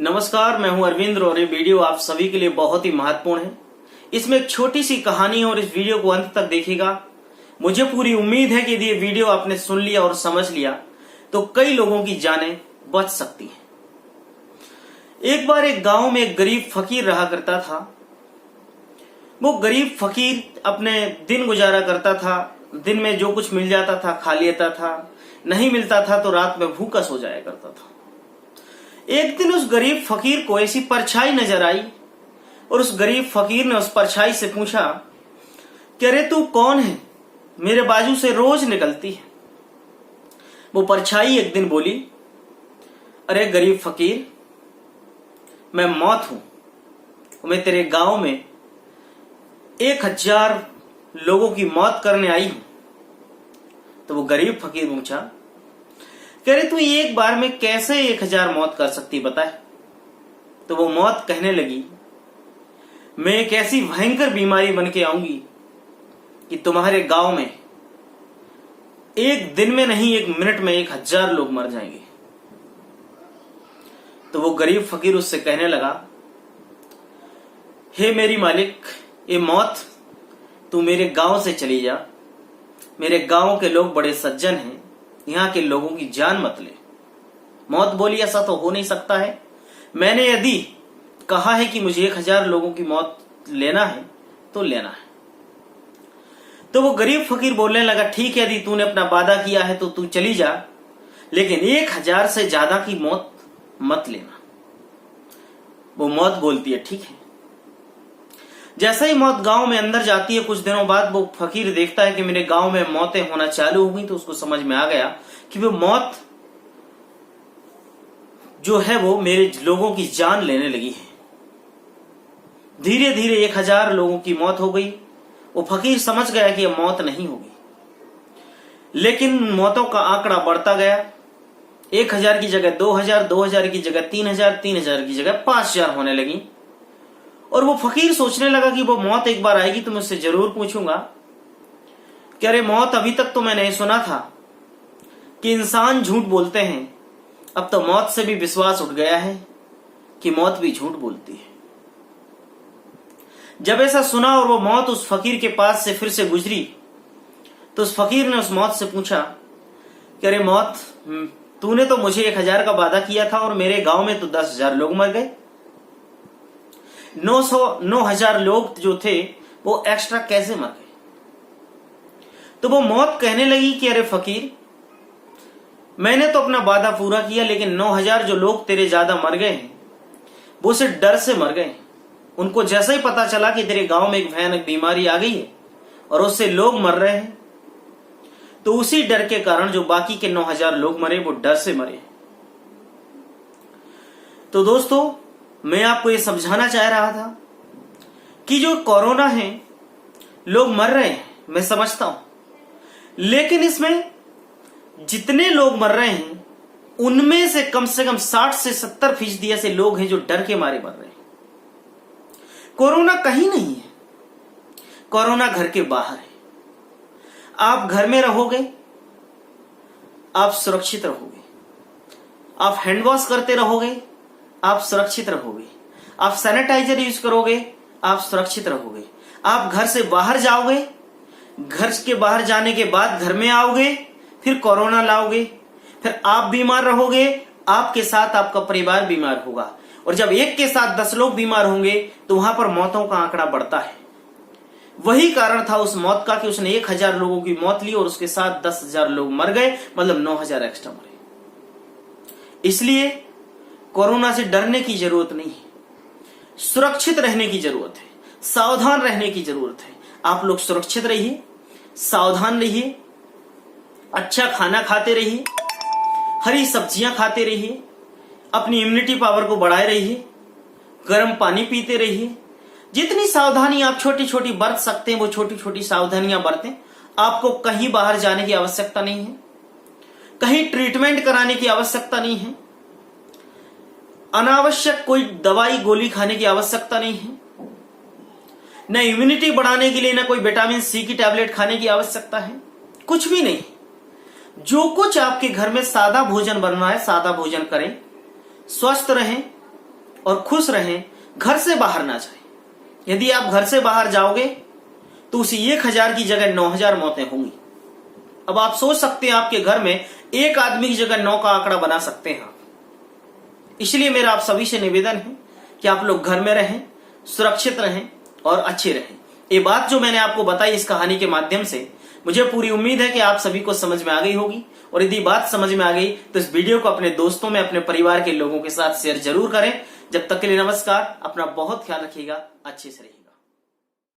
नमस्कार, मैं हूं अरविंद और ये वीडियो आप सभी के लिए बहुत ही महत्वपूर्ण है। इसमें एक छोटी सी कहानी है और इस वीडियो को अंत तक देखिएगा। मुझे पूरी उम्मीद है कि यदि ये वीडियो आपने सुन लिया और समझ लिया तो कई लोगों की जानें बच सकती हैं। एक बार एक गांव में एक गरीब फकीर रहा करता था। वो गरीब फकीर अपने दिन गुजारा करता था। दिन में जो कुछ मिल जाता था खा लेता था, नहीं मिलता था तो रात में भूखा सो जाया करता था। एक दिन उस गरीब फकीर को ऐसी परछाई नजर आई और उस गरीब फकीर ने उस परछाई से पूछा कि अरे तू कौन है, मेरे बाजू से रोज निकलती है। वो परछाई एक दिन बोली, अरे गरीब फकीर, मैं मौत हूं, मैं तेरे गांव में 1000 लोगों की मौत करने आई हूं। तो वो गरीब फकीर पूछा, कह रहे तू एक बार में कैसे 1000 मौत कर सकती बता। तो वो मौत कहने लगी, मैं एक ऐसी भयंकर बीमारी बन के आऊंगी कि तुम्हारे गांव में एक दिन में नहीं 1 मिनट में 1000 लोग मर जाएंगे। तो वो गरीब फकीर उससे कहने लगा, हे मेरी मालिक, ये मौत, तू मेरे गांव से चली जा। मेरे गांव के लोग बड़े सज्जन हैं, यहां के लोगों की जान मत ले। मौत बोली, ऐसा तो हो नहीं सकता है। मैंने यदि कहा है कि मुझे 1000 लोगों की मौत लेना है तो लेना है। तो वो गरीब फकीर बोलने लगा, ठीक है, यदि तूने अपना वादा किया है तो तू चली जा, लेकिन 1000 से ज्यादा की मौत मत लेना। वो मौत बोलती है, ठीक है। जैसे ही मौत गांव में अंदर जाती है, कुछ दिनों बाद वो फकीर देखता है कि मेरे गांव में मौतें होना चालू हो गई। तो उसको समझ में आ गया कि वो मौत जो है वो मेरे लोगों की जान लेने लगी है। धीरे धीरे 1000 लोगों की मौत हो गई। वो फकीर समझ गया कि यह मौत नहीं होगी, लेकिन मौतों का आंकड़ा बढ़ता गया। 1000 की जगह 2000, 2000 की जगह 3000, 3000 की जगह 5000 होने लगी। और वो फकीर सोचने लगा कि वो मौत एक बार आएगी तो मैं उससे जरूर पूछूंगा कि अरे मौत, अभी तक तो मैंने सुना था कि इंसान झूठ बोलते हैं, अब तो मौत से भी विश्वास उठ गया है कि मौत भी झूठ बोलती है। जब ऐसा सुना और वो मौत उस फकीर के पास से फिर से गुजरी, तो उस फकीर ने उस मौत से पूछा कि अरे मौत, तूने तो मुझे 1000 का वादा किया था और मेरे गांव में तो 10,000 लोग मर गए। 9,000 लोग जो थे वो एक्स्ट्रा कैसे मर गए। तो वो मौत कहने लगी कि अरे फकीर, मैंने तो अपना वादा पूरा किया, लेकिन 9,000 जो लोग तेरे ज्यादा मर गए हैं वो सिर्फ डर से मर गए। उनको जैसे ही पता चला कि तेरे गांव में एक भयानक बीमारी आ गई है और उससे लोग मर रहे हैं, तो उसी डर के कारण जो बाकी के 9,000 लोग मरे वो डर से मरे। तो दोस्तों, मैं आपको ये समझाना चाह रहा था कि जो कोरोना है, लोग मर रहे हैं, मैं समझता हूं, लेकिन इसमें जितने लोग मर रहे हैं उनमें से कम 60 से 70% ऐसे लोग हैं जो डर के मारे मर रहे हैं। कोरोना कहीं नहीं है, कोरोना घर के बाहर है। आप घर में रहोगे, आप सुरक्षित रहोगे। आप हैंड वॉश करते रहोगे, आप सुरक्षित रहोगे। आप सैनिटाइजर यूज करोगे, आप सुरक्षित रहोगे। आप घर से बाहर जाओगे, घर के बाहर जाने के बाद घर में आओगे, फिर कोरोना लाओगे, फिर आप बीमार रहोगे, आपके साथ आपका परिवार बीमार होगा। और जब एक के साथ 10 लोग बीमार होंगे तो वहां पर मौतों का आंकड़ा बढ़ता है। वही कारण था उस मौत का कि उसने 1000 लोगों की मौत ली और उसके साथ 10,000 लोग मर गए, मतलब 9,000 एक्स्ट्रा मरे। इसलिए कोरोना से डरने की जरूरत नहीं है, सुरक्षित रहने की जरूरत है, सावधान रहने की जरूरत है। आप लोग सुरक्षित रहिए, सावधान रहिए, अच्छा खाना खाते रहिए, हरी सब्जियां खाते रहिए, अपनी इम्यूनिटी पावर को बढ़ाए रहिए, गर्म पानी पीते रहिए। जितनी सावधानी आप छोटी छोटी बरत सकते हैं वो छोटी छोटी सावधानियां बरतें। आपको कहीं बाहर जाने की आवश्यकता नहीं है, कहीं ट्रीटमेंट कराने की आवश्यकता नहीं है, अनावश्यक कोई दवाई गोली खाने की आवश्यकता नहीं है, न इम्यूनिटी बढ़ाने के लिए न कोई विटामिन सी की टैबलेट खाने की आवश्यकता है, कुछ भी नहीं। जो कुछ आपके घर में सादा भोजन बनना है, सादा भोजन करें, स्वस्थ रहें, और खुश रहें, घर से बाहर ना जाएं। यदि आप घर से बाहर जाओगे तो उसी 1000 की जगह 9000 मौतें होंगी। अब आप सोच सकते हैं आपके घर में एक आदमी की जगह 9 का आंकड़ा बना सकते हैं आप। इसलिए मेरा आप सभी से निवेदन है कि आप लोग घर में रहें, सुरक्षित रहें और अच्छे रहें। ये बात जो मैंने आपको बताई इस कहानी के माध्यम से, मुझे पूरी उम्मीद है कि आप सभी को समझ में आ गई होगी। और यदि बात समझ में आ गई तो इस वीडियो को अपने दोस्तों में, अपने परिवार के लोगों के साथ शेयर जरूर करें। जब तक के लिए नमस्कार, अपना बहुत ख्याल रखिएगा, अच्छे से रहिए।